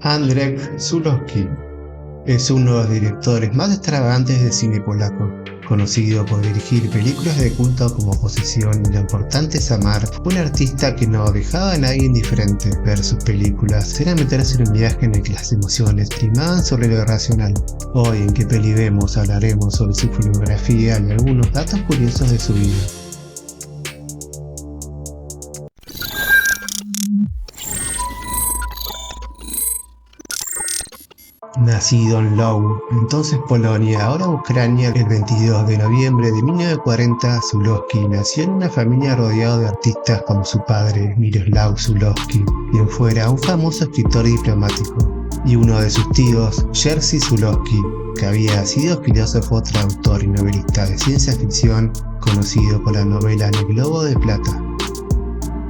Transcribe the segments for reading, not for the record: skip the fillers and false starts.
Andrzej Zulawski es uno de los directores más extravagantes del cine polaco. Conocido por dirigir películas de culto como Posesión y Lo importante es amar, un artista que no dejaba a nadie indiferente. Ver sus películas era meterse en un viaje en el que las emociones primaban sobre lo racional. Hoy en ¿Qué peli vemos? Hablaremos sobre su filmografía y algunos datos curiosos de su vida. Nacido en Lwów, entonces Polonia, ahora Ucrania, el 22 de noviembre de 1940, Zulawski nació en una familia rodeado de artistas como su padre, Miroslav Zulawski, quien fuera un famoso escritor diplomático, y uno de sus tíos, Jerzy Zulawski, que había sido filósofo, traductor y novelista de ciencia ficción, conocido por la novela En el Globo de Plata.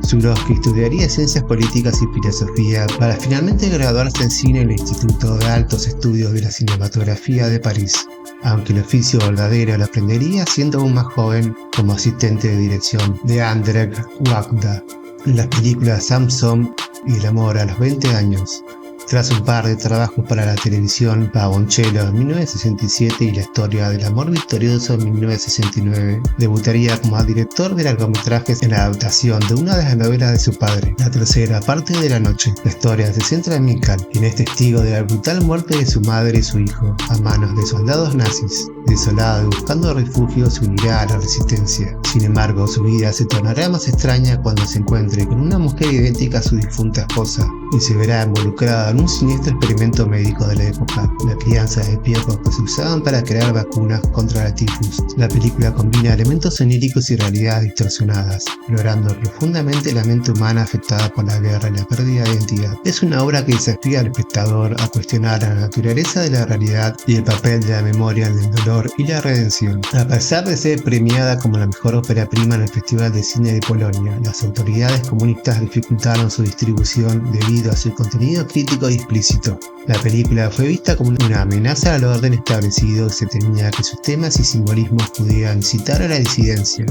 Zulawski estudiaría Ciencias Políticas y Filosofía para finalmente graduarse en cine en el Instituto de Altos Estudios de la Cinematografía de París, aunque el oficio verdadero lo aprendería siendo aún más joven como asistente de dirección de Andrzej Wajda en las películas Samson y El amor a los 20 años. Tras un par de trabajos para la televisión, Violoncello en 1967 y La historia del amor victorioso en 1969, debutaría como director de largometrajes en la adaptación de una de las novelas de su padre, La tercera parte de la noche. La historia se centra en Mikhail, quien es testigo de la brutal muerte de su madre y su hijo, a manos de soldados nazis. Desolado y buscando refugio, se unirá a la resistencia. Sin embargo, su vida se tornará más extraña cuando se encuentre con una mujer idéntica a su difunta esposa, y se verá involucrada en un siniestro experimento médico de la época, la crianza de piojos que se usaban para crear vacunas contra la tifus. La película combina elementos oníricos y realidades distorsionadas, explorando profundamente la mente humana afectada por la guerra y la pérdida de identidad. Es una obra que desafía al espectador a cuestionar la naturaleza de la realidad y el papel de la memoria en el dolor y la redención. A pesar de ser premiada como la mejor ópera prima en el Festival de Cine de Polonia, las autoridades comunistas dificultaron su distribución debido a su contenido crítico y explícito. La película fue vista como una amenaza al orden establecido y se temía que sus temas y simbolismos pudieran incitar a la disidencia.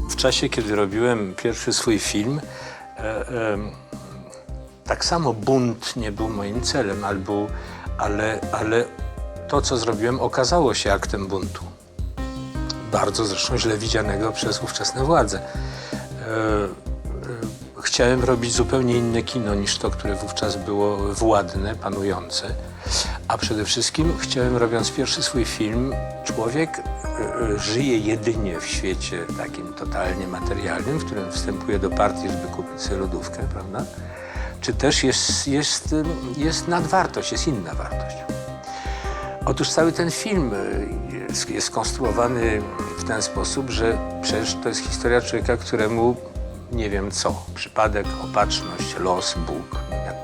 W czasie, kiedy robiłem pierwszy swój film, tak samo bunt nie był moim celem, ale to, co zrobiłem, okazało się aktem buntu. Bardzo zresztą źle widzianego przez ówczesne władze. Chciałem robić zupełnie inne kino niż to, które wówczas było władne, panujące. A przede wszystkim chciałem, robiąc pierwszy swój film, człowiek żyje jedynie w świecie takim totalnie materialnym, w którym wstępuje do partii, żeby kupić sobie lodówkę, prawda? Czy też jest nadwartość, jest inna wartość. Otóż cały ten film jest skonstruowany w ten sposób, że przecież to jest historia człowieka, któremu nie wiem co, przypadek, opatrzność, los, Bóg, jak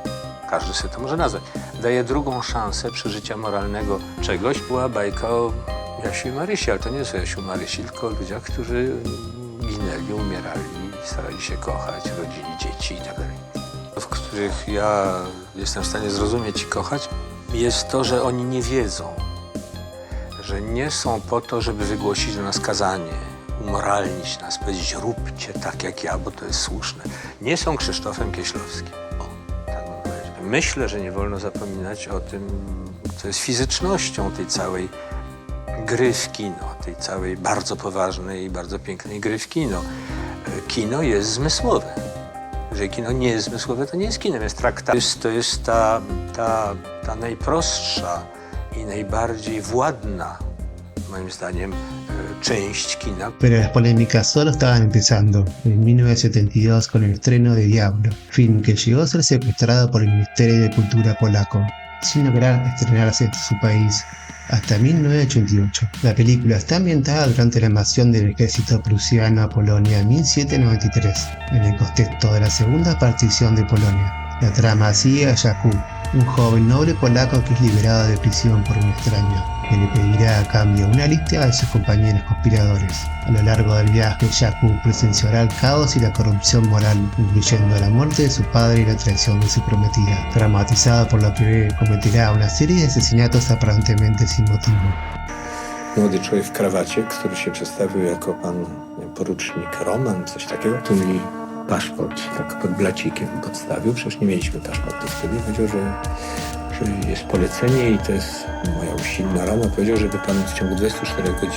każdy sobie to może nazwać, daje drugą szansę przeżycia moralnego czegoś. Była bajka o Jasiu i Marysi, ale to nie są Jasiu i Marysi, tylko o ludziach, którzy ginęli, umierali, starali się kochać, rodzili dzieci i tak dalej. W których ja jestem w stanie zrozumieć i kochać, jest to, że oni nie wiedzą, że nie są po to, żeby wygłosić do nas kazanie, umoralnić nas, powiedzieć róbcie tak jak ja, bo to jest słuszne. Nie są Krzysztofem Kieślowskim. Tak bym powiedział. Myślę, że nie wolno zapominać o tym, co jest fizycznością tej całej gry w kino, tej całej bardzo poważnej i bardzo pięknej gry w kino. Kino jest zmysłowe. Jeżeli kino nie jest zmysłowe, to nie jest kinem, jest traktatem. To jest ta najprostsza i najbardziej władna, moim zdaniem, część kina. Pero las polémicas solo estaban empezando en 1972 con el estreno de Diablo, film que llegó a ser secuestrado por el Ministerio de Cultura polaco, sin lograr estrenarse en su país hasta 1988. La película está ambientada durante la invasión del ejército prusiano a Polonia en 1793, en el contexto de la segunda partición de Polonia. La trama sigue a Jakub, un joven noble polaco que es liberado de prisión por un extraño, que le pedirá a cambio una lista de sus compañeros conspiradores. A lo largo del viaje, Jakub presenciará el caos y la corrupción moral, incluyendo la muerte de su padre y la traición de su prometida. Traumatizado por lo que ve, cometerá una serie de asesinatos aparentemente sin motivo. Młody człowiek w krawacie, który się przedstawił jako pan porucznik Roman, coś takiego. Tu mi paszport tak pod blacikiem podstawił. Przecież nie mieliśmy paszportu wtedy. Powiedział, że jest polecenie i to jest moja usilna rama. Powiedział, żeby pan w ciągu 24 godzin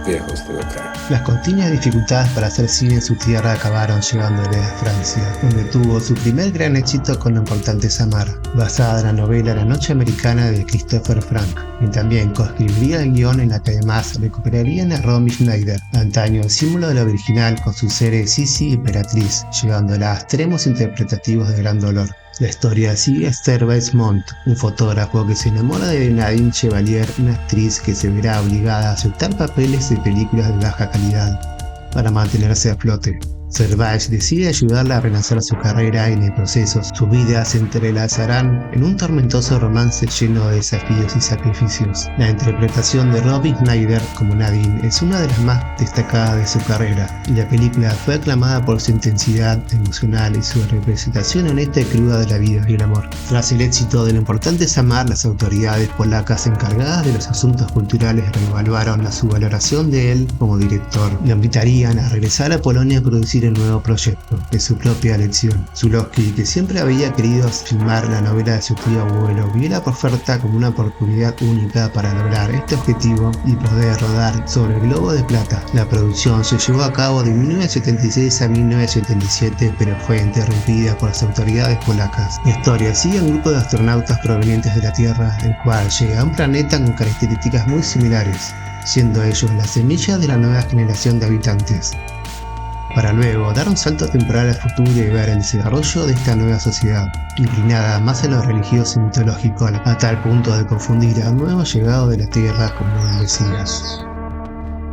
wyjechał z tego kraju. Las continuas dificultades para hacer cine en su tierra acabaron llevándole a Francia, donde tuvo su primer gran éxito con La importante Samara, basada en la novela La noche americana de Christopher Frank, quien también coescribiría el guión en la que además recuperarían a Romy Schneider, antaño símbolo de la original con su serie Sisi Emperatriz, llevándola a extremos interpretativos de gran dolor. La historia sigue a Esther Weismont, un fotógrafo que se enamora de Nadine Chevalier, una actriz que se verá obligada a aceptar papeles de películas de baja calidad para mantenerse a flote. Servais decide ayudarla a relanzar su carrera y en el proceso sus vidas se entrelazarán en un tormentoso romance lleno de desafíos y sacrificios. La interpretación de Romy Schneider como Nadine es una de las más destacadas de su carrera y la película fue aclamada por su intensidad emocional y su representación honesta y cruda de la vida y el amor. Tras el éxito de La importante Samar, las autoridades polacas encargadas de los asuntos culturales reevaluaron su valoración de él como director y lo invitarían a regresar a Polonia a producir el nuevo proyecto de su propia elección. Zulawski, que siempre había querido filmar la novela de su tío abuelo, vio la oferta como una oportunidad única para lograr este objetivo y poder rodar sobre el globo de plata. La producción se llevó a cabo de 1976 a 1977, pero fue interrumpida por las autoridades polacas. La historia sigue a un grupo de astronautas provenientes de la Tierra, el cual llega a un planeta con características muy similares, siendo ellos la semilla de la nueva generación de habitantes, para luego dar un salto temporal al futuro y ver el desarrollo de esta nueva sociedad, inclinada más a lo religioso y mitológico, a tal punto de confundir a un nuevo llegado de la Tierra como un Mesías.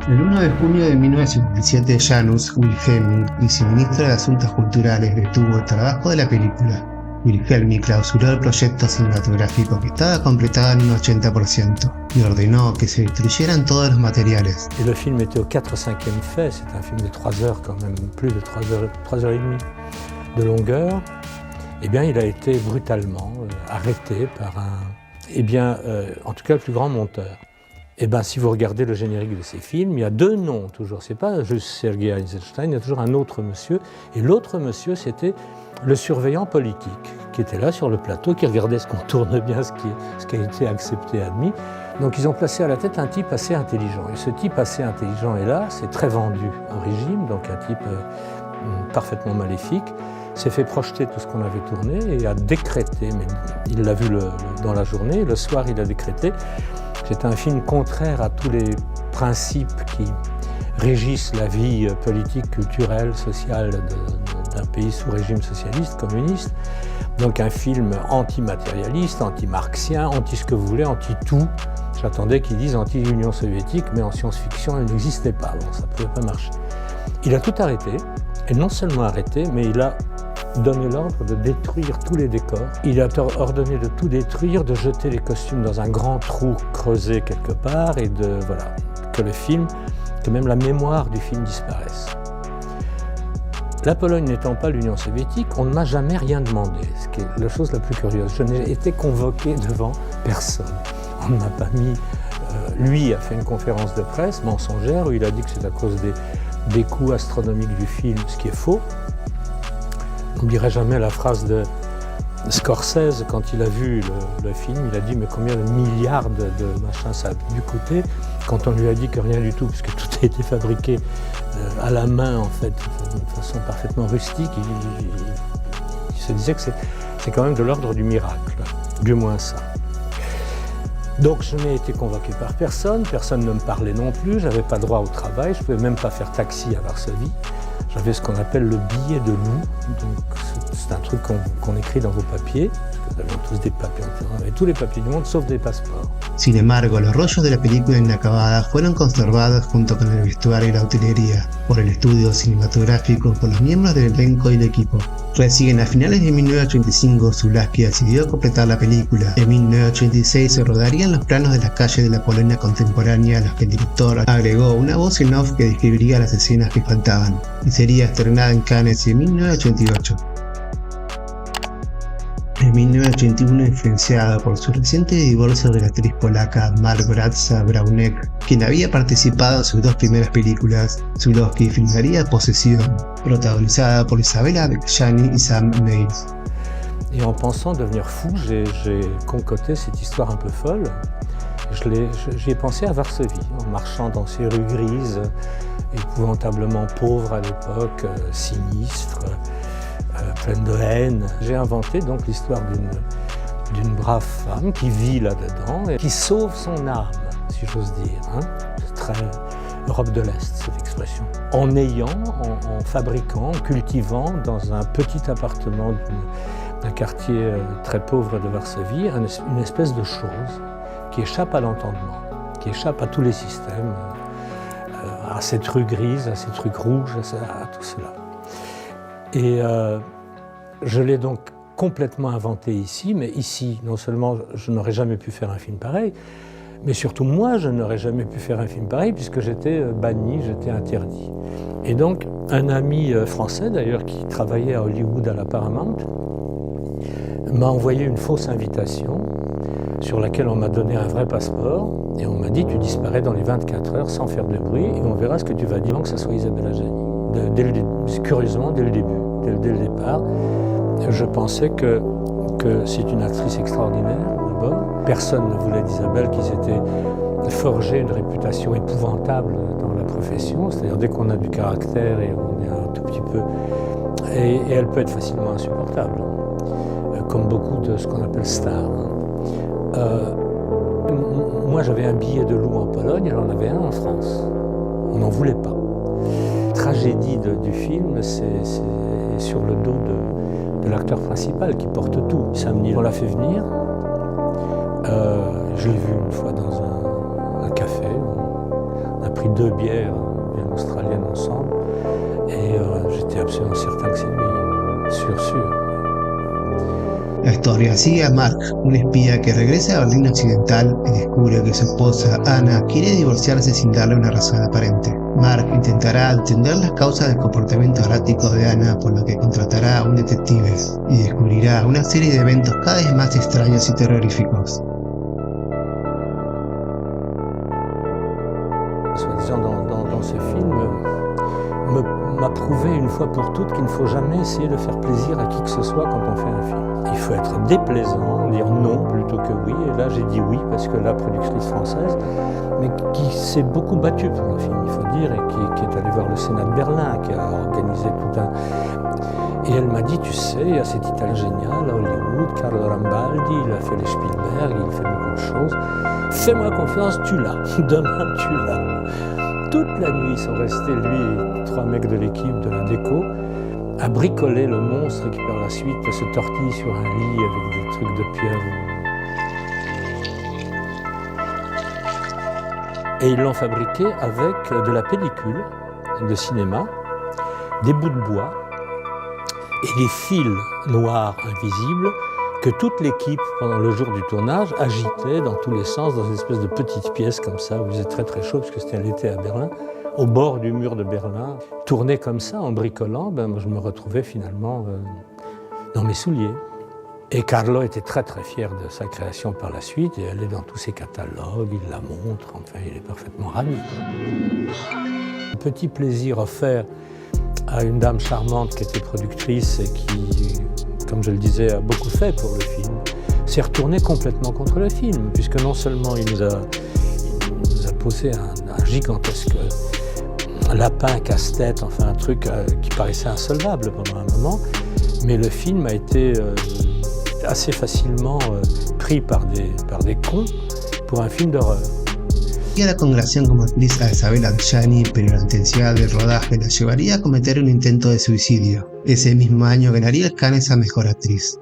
El 1 de junio de 1977, Janusz Wilhelmi, viceministro de Asuntos Culturales, detuvo el trabajo de la película. Wilhelmi clausuró el proyecto cinematográfico, que estaba completado en un 80%, y ordenó que se destruyeran todos los materiales. Et le film était au 4/5e fait, c'est un film de 3 heures quand même, plus de 3 heures et demie de longueur. Eh bien, il a été brutalement arrêté par en tout cas le plus grand monteur. Eh bien, si vous regardez le générique de ces films, il y a 2 noms toujours, c'est pas juste Sergei Eisenstein, il y a toujours un autre monsieur, et l'autre monsieur c'était le surveillant politique, qui était là sur le plateau, qui regardait ce qu'on tourne bien, ce qui a été accepté, admis. Donc ils ont placé à la tête un type assez intelligent, et ce type assez intelligent est là, c'est très vendu au régime, donc un type parfaitement maléfique, s'est fait projeter tout ce qu'on avait tourné et a décrété, mais il l'a vu dans la journée, le soir il a décrété. C'est un film contraire à tous les principes qui régissent la vie politique, culturelle, sociale d'un pays sous régime socialiste, communiste. Donc un film anti-matérialiste, anti-marxien, anti-ce que vous voulez, anti-tout. J'attendais qu'ils disent anti-Union soviétique, mais en science-fiction, elle n'existait pas, bon, ça ne pouvait pas marcher. Il a tout arrêté, et non seulement arrêté, mais il a donné l'ordre de détruire tous les décors. Il a ordonné de tout détruire, de jeter les costumes dans un grand trou creusé quelque part et que même la mémoire du film disparaisse. La Pologne n'étant pas l'Union soviétique, on ne m'a jamais rien demandé, ce qui est la chose la plus curieuse. Je n'ai été convoqué devant personne. On ne m'a pas mis... lui a fait une conférence de presse mensongère où il a dit que c'est à cause des coûts astronomiques du film, ce qui est faux. On ne dirait jamais la phrase de Scorsese quand il a vu le film, il a dit mais combien de milliards de machins ça a dû coûter, quand on lui a dit que rien du tout, puisque tout a été fabriqué à la main en fait, de façon parfaitement rustique, il se disait que c'est quand même de l'ordre du miracle, du moins ça. Donc je n'ai été convoqué par personne ne me parlait non plus, j'avais pas droit au travail, je pouvais même pas faire taxi à Varsovie. J'avais ce qu'on appelle le billet de loup, donc c'est un truc qu'on écrit dans vos papiers, parce que nous avions tous des papiers, on avait tous les papiers du monde sauf des passeports. Sin embargo, los rollos de la película inacabada fueron conservados junto con el vestuario y la utilería por el estudio cinematográfico, por los miembros del elenco y el equipo. Recién a finales de 1985, Zulawski decidió completar la película. En 1986 se rodarían los planos de las calles de la Polonia contemporánea, a los que el director agregó una voz en off que describiría las escenas que faltaban, y sería estrenada en Cannes en 1988. En 1981, influenciado por su reciente divorcio de la actriz polaca Małgorzata Braunek, quien había participado en sus dos primeras películas, Żuławski filmaría Posesión, protagonizada por Isabella Adjani y Sam Neill. Et en pensant devenir fou, j'ai concocté cette histoire un peu folle. J'y ai pensé à Varsovie, en marchant dans ces rues grises, épouvantablement pauvres à l'époque, sinistres, pleines de haine. J'ai inventé donc l'histoire d'une brave femme qui vit là-dedans et qui sauve son âme, si j'ose dire. Hein. C'est très Europe de l'Est, cette expression. En fabriquant, en cultivant dans un petit appartement d'un quartier très pauvre de Varsovie, une espèce de chose qui échappe à l'entendement, qui échappe à tous les systèmes, à cette rue grise, à cette rue rouge, à tout cela. Et je l'ai donc complètement inventé ici, mais ici, non seulement je n'aurais jamais pu faire un film pareil, mais surtout moi, je n'aurais jamais pu faire un film pareil puisque j'étais banni, j'étais interdit. Et donc, un ami français d'ailleurs qui travaillait à Hollywood à la Paramount m'a envoyé une fausse invitation sur laquelle on m'a donné un vrai passeport et on m'a dit tu disparais dans les 24 heures sans faire de bruit et on verra ce que tu vas dire avant que ça soit Isabella Adjani. Curieusement, dès le début, dès le départ, je pensais que c'est une actrice extraordinaire d'abord. Personne ne voulait d'Isabelle qui s'était forgé une réputation épouvantable dans la profession, c'est-à-dire dès qu'on a du caractère et on est un tout petit peu... Et elle peut être facilement insupportable, comme beaucoup de ce qu'on appelle stars. Moi j'avais un billet de loup en Pologne, elle en avait un en France. On n'en voulait pas. La tragédie du film, c'est sur le dos de l'acteur principal qui porte tout. Sam Neill, on l'a fait venir. Je l'ai vu une fois dans un café. On a pris 2 bières bien australiennes ensemble. Et j'étais absolument certain que c'est lui. Sûr. La historia sigue a Mark, un espía que regresa a Berlín Occidental y descubre que su esposa, Anna, quiere divorciarse sin darle una razón aparente. Mark intentará entender las causas del comportamiento errático de Anna, por lo que contratará a un detective y descubrirá una serie de eventos cada vez más extraños y terroríficos. Soi-disant dans ce film, m'a prouvé une fois pour toutes qu'il ne faut jamais essayer de faire plaisir à qui que ce soit quand on fait un film. Il faut être déplaisant, dire non plutôt que oui. Et là, j'ai dit oui parce que la productrice française, mais qui s'est beaucoup battue pour le film, il faut dire, et qui est allée voir le Sénat de Berlin, qui a organisé tout un... Et elle m'a dit, tu sais, il y a cet Italien génial à Hollywood, Carlo Rambaldi, il a fait les Spielberg, il fait beaucoup de choses. Fais-moi confiance, tu l'as. Demain, tu l'as. Toute la nuit, ils sont restés, lui et 3 mecs de l'équipe de la déco, à bricoler le monstre qui, par la suite, se tortille sur un lit avec des trucs de pierre. Et ils l'ont fabriqué avec de la pellicule de cinéma, des bouts de bois et des fils noirs invisibles que toute l'équipe, pendant le jour du tournage, agitait dans tous les sens, dans une espèce de petite pièce comme ça, où il faisait très très chaud, parce que c'était l'été à Berlin, au bord du mur de Berlin. Tourné comme ça, en bricolant, moi, je me retrouvais finalement dans mes souliers. Et Carlo était très très fier de sa création par la suite, et elle est dans tous ses catalogues, il la montre, enfin il est parfaitement ravi. Un petit plaisir offert à une dame charmante qui était productrice et qui, comme je le disais, a beaucoup fait pour le film, s'est retourné complètement contre le film, puisque non seulement il nous a posé un gigantesque lapin casse-tête, enfin un truc qui paraissait insolvable pendant un moment, mais le film a été assez facilement pris par des cons pour un film d'horreur. La congregación como actriz a Isabella Adjani, pero la intensidad del rodaje la llevaría a cometer un intento de suicidio. Ese mismo año ganaría el Cannes a Mejor Actriz.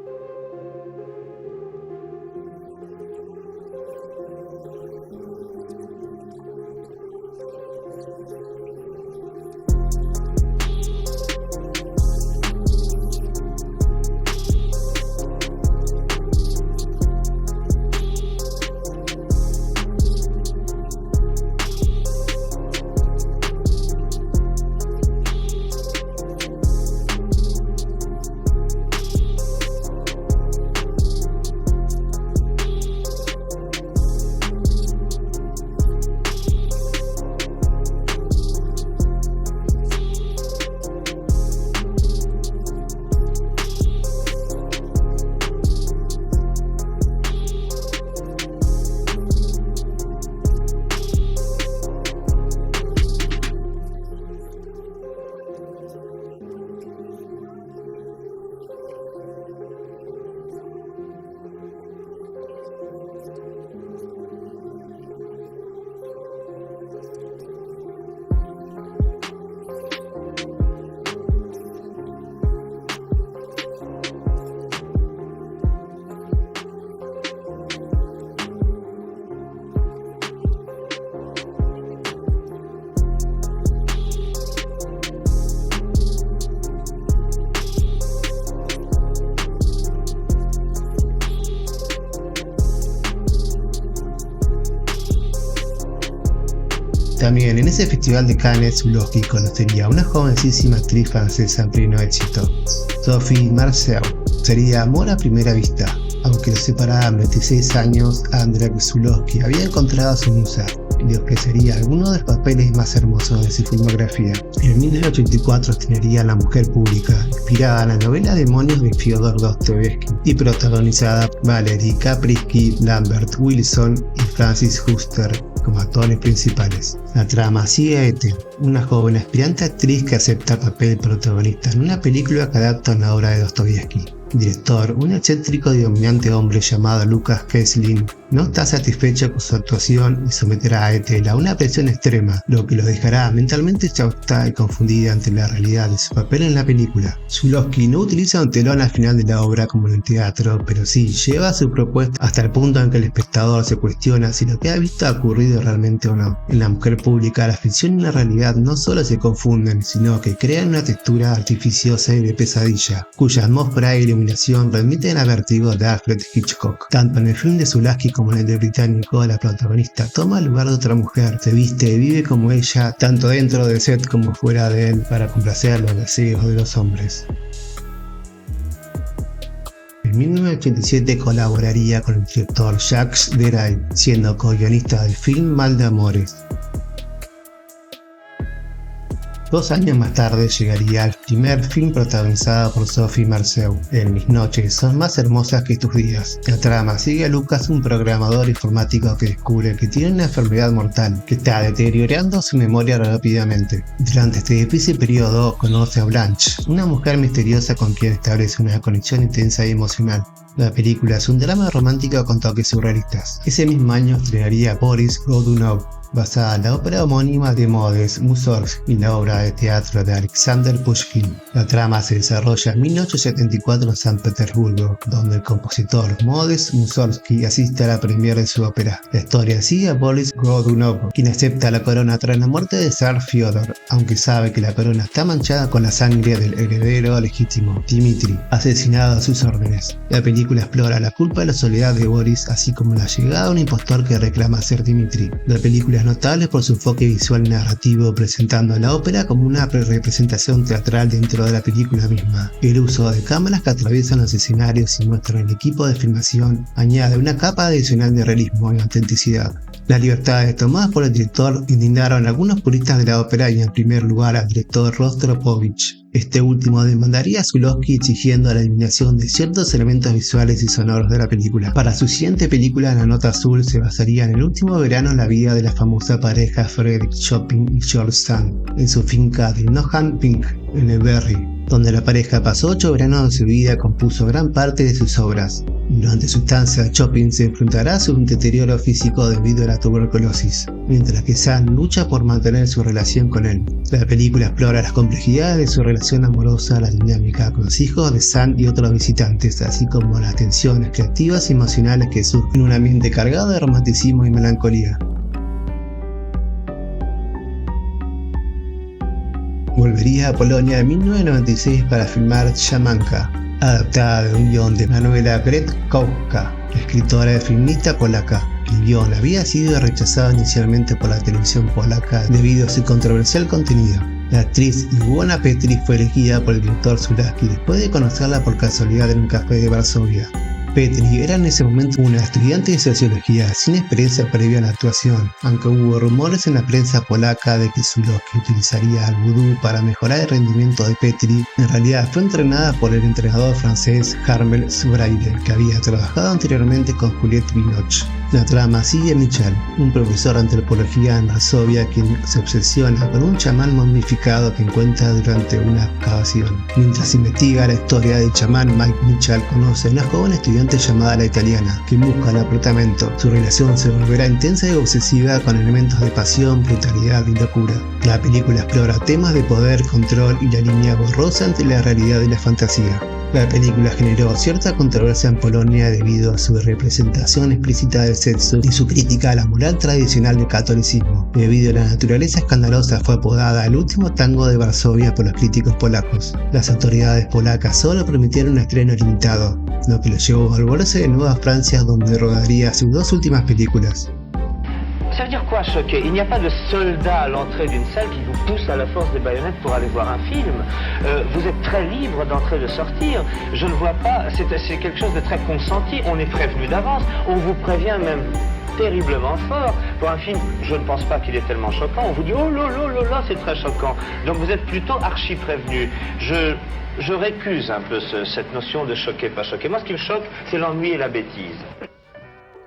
También en ese festival de Cannes, Zulawski conocería a una jovencísima actriz francesa en pleno éxito, Sophie Marceau. Sería amor a primera vista. Aunque lo separaban 26 años, Andrzej Zulawski había encontrado a su musa y le ofrecería algunos de los papeles más hermosos de su filmografía. En 1984 estrenaría La mujer pública, inspirada en la novela Demonios de Fyodor Dostoyevsky y protagonizada por Valerie Kaprisky, Lambert Wilson y Francis Huster como actores principales. La trama sigue a Ethel, una joven aspirante actriz que acepta papel protagonista en una película que adapta una obra de Dostoyevsky. Director, un excéntrico y dominante hombre llamado Lucas Kesslin, no está satisfecho con su actuación y someterá a Ethel a una presión extrema, lo que lo dejará mentalmente exhausta y confundida ante la realidad de su papel en la película. Zulawski no utiliza un telón al final de la obra como en el teatro, pero sí lleva su propuesta hasta el punto en que el espectador se cuestiona si lo que ha visto ha ocurrido realmente o no. En La mujer pública, la ficción y la realidad no solo se confunden, sino que crean una textura artificiosa y de pesadilla, cuya atmósfera e iluminación remiten a vértigo de Alfred Hitchcock. Tanto en el film de Zulawski como en el de británico, la protagonista toma el lugar de otra mujer, se viste y vive como ella, tanto dentro del set como fuera de él, para complacer los deseos de los hombres. En 1987 colaboraría con el director Jacques Deray, siendo co-guionista del film Mal de Amores. 2 años más tarde llegaría el primer film protagonizado por Sophie Marceau, en Mis noches son más hermosas que tus días. La trama sigue a Lucas, un programador informático que descubre que tiene una enfermedad mortal que está deteriorando su memoria rápidamente. Durante este difícil periodo conoce a Blanche, una mujer misteriosa con quien establece una conexión intensa y emocional. La película es un drama romántico con toques surrealistas. Ese mismo año estrenaría Boris Godunov, basada en la ópera homónima de Modest Mussorgsky y la obra de teatro de Alexander Pushkin. La trama se desarrolla en 1874 en San Petersburgo, donde el compositor Modest Mussorgsky asiste a la premiere de su ópera. La historia sigue a Boris Godunov, quien acepta la corona tras la muerte de Zar Fyodor, aunque sabe que la corona está manchada con la sangre del heredero legítimo, Dmitri, asesinado a sus órdenes. La película explora la culpa y la soledad de Boris, así como la llegada de un impostor que reclama ser Dmitri. La película es notable por su enfoque visual y narrativo, presentando a la ópera como una representación teatral dentro de la película misma. El uso de cámaras que atraviesan los escenarios y muestran el equipo de filmación añade una capa adicional de realismo y autenticidad. Las libertades tomadas por el director indignaron a algunos puristas de la ópera y en primer lugar al director Rostropovich. Este último demandaría a Zulawski exigiendo la eliminación de ciertos elementos visuales y sonoros de la película. Para su siguiente película, La nota azul, se basaría en el último verano en la vida de la famosa pareja Frederick Chopin y George Sand, en su finca de Nottingham Pink, en el Berry, donde la pareja pasó 8 veranos de su vida y compuso gran parte de sus obras. Durante su estancia, Chopin se enfrentará a su deterioro físico debido a la tuberculosis, mientras que Sand lucha por mantener su relación con él. La película explora las complejidades de su relación amorosa, la dinámica con los hijos de Sand y otros visitantes, así como las tensiones creativas y emocionales que surgen en un ambiente cargado de romanticismo y melancolía. Volvería a Polonia en 1996 para filmar Szamanka, adaptada de un guión de Manuela Gretkowska, escritora y feminista polaca. El guión había sido rechazado inicialmente por la televisión polaca debido a su controversial contenido. La actriz Iwona Petri fue elegida por el director Zulawski después de conocerla por casualidad en un café de Varsovia. Petri era en ese momento una estudiante de sociología sin experiencia previa en la actuación, aunque hubo rumores en la prensa polaca de que Zulawski utilizaría el vudú para mejorar el rendimiento de Petri. En realidad fue entrenada por el entrenador francés Harmel Zubraide, que había trabajado anteriormente con Juliette Binoche. La trama sigue a Michal, un profesor de antropología en Varsovia quien se obsesiona con un chamán momificado que encuentra durante una excavación. Mientras investiga la historia del chamán, Mike Michal conoce a una joven estudiante llamada La Italiana, que busca el apartamento. Su relación se volverá intensa y obsesiva con elementos de pasión, brutalidad y locura. La película explora temas de poder, control y la línea borrosa entre la realidad y la fantasía. La película generó cierta controversia en Polonia debido a su representación explícita del sexo y su crítica a la moral tradicional del catolicismo. Debido a la naturaleza escandalosa, fue apodada el último tango de Varsovia por los críticos polacos. Las autoridades polacas solo permitieron un estreno limitado, lo que lo llevó a volverse de nuevo a Francia, donde rodaría sus 2 últimas películas. Ça veut dire quoi, choquer? Il n'y a pas de soldat à l'entrée d'une salle qui vous pousse à la force des baïonnettes pour aller voir un film. Vous êtes très libre d'entrer et de sortir. Je ne vois pas, c'est quelque chose de très consenti. On est prévenu d'avance, on vous prévient même terriblement fort. Pour un film, je ne pense pas qu'il est tellement choquant. On vous dit, oh là là là là, c'est très choquant. Donc vous êtes plutôt archi prévenu. Je récuse un peu cette notion de choquer, pas choquer. Moi, ce qui me choque, c'est l'ennui et la bêtise.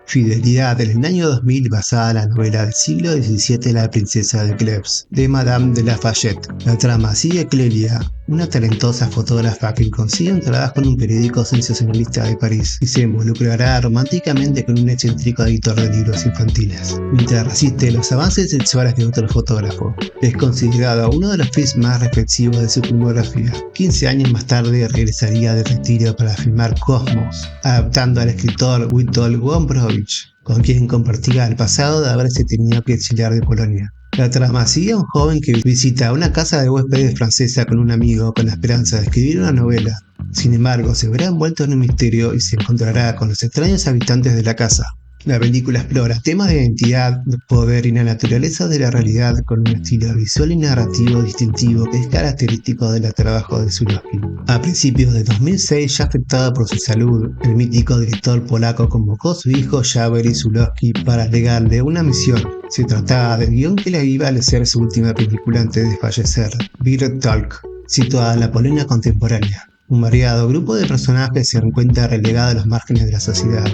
Fidelidad en el año 2000 basada en la novela del siglo XVII La princesa de Cleves, de Madame de Lafayette. La trama sigue a Clelia, una talentosa fotógrafa que consigue un trabajo en un periódico sensacionalista de París y se involucrará románticamente con un excéntrico editor de libros infantiles, mientras resiste los avances sexuales de otro fotógrafo. Es considerado uno de los films más reflexivos de su filmografía. 15 años más tarde regresaría de retiro para filmar Cosmos, adaptando al escritor Witold Gombrowicz, con quien compartía el pasado de haberse tenido que exiliar de Polonia. La trama sigue a un joven que visita una casa de huéspedes francesa con un amigo con la esperanza de escribir una novela. Sin embargo, se verá envuelto en un misterio y se encontrará con los extraños habitantes de la casa. La película explora temas de identidad, poder y la naturaleza de la realidad con un estilo visual y narrativo distintivo que es característico del trabajo de Zulawski. A principios de 2006, ya afectado por su salud, el mítico director polaco convocó a su hijo Jawery Zulawski para legarle una misión. Se trataba del guión que le iba a ser su última película antes de fallecer, Beer Talk, situada en la Polonia contemporánea. Un variado grupo de personajes se encuentra relegado a los márgenes de la sociedad.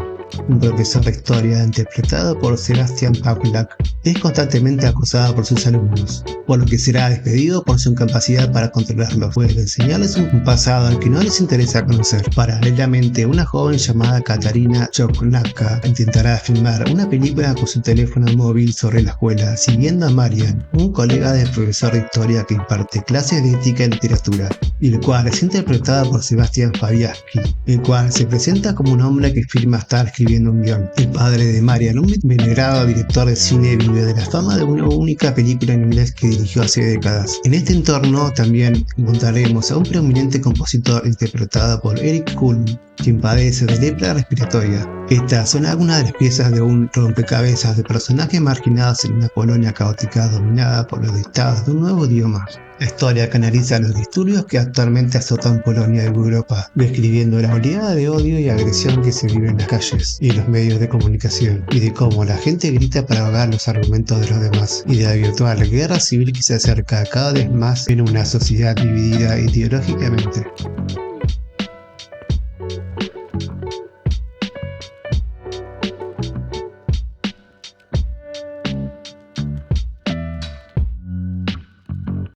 Un profesor de historia, interpretado por Sebastian Pawlak, es constantemente acosado por sus alumnos, por lo que será despedido por su incapacidad para controlarlos. Puede enseñarles un pasado al que no les interesa conocer. Paralelamente, una joven llamada Katarina Choknaka intentará filmar una película con su teléfono móvil sobre la escuela, siguiendo a Marian, un colega del profesor de historia que imparte clases de ética y literatura, y el cual es interpretado por Sebastian Fabiaski, el cual se presenta como un hombre que firma estar escribiendo un guión. El padre de Marian, un venerado director de cine, vive de la fama de una única película en inglés que dirigió hace décadas. En este entorno también encontraremos a un prominente compositor interpretado por Eric Kulm, quien padece de lepra respiratoria. Estas son algunas de las piezas de un rompecabezas de personajes marginados en una Polonia caótica dominada por los dictados de un nuevo idioma. La historia canaliza los disturbios que actualmente azotan Polonia y Europa, describiendo la oleada de odio y agresión que se vive en las calles y en los medios de comunicación, y de cómo la gente grita para ahogar los argumentos de los demás, y de la virtual guerra civil que se acerca cada vez más en una sociedad dividida ideológicamente.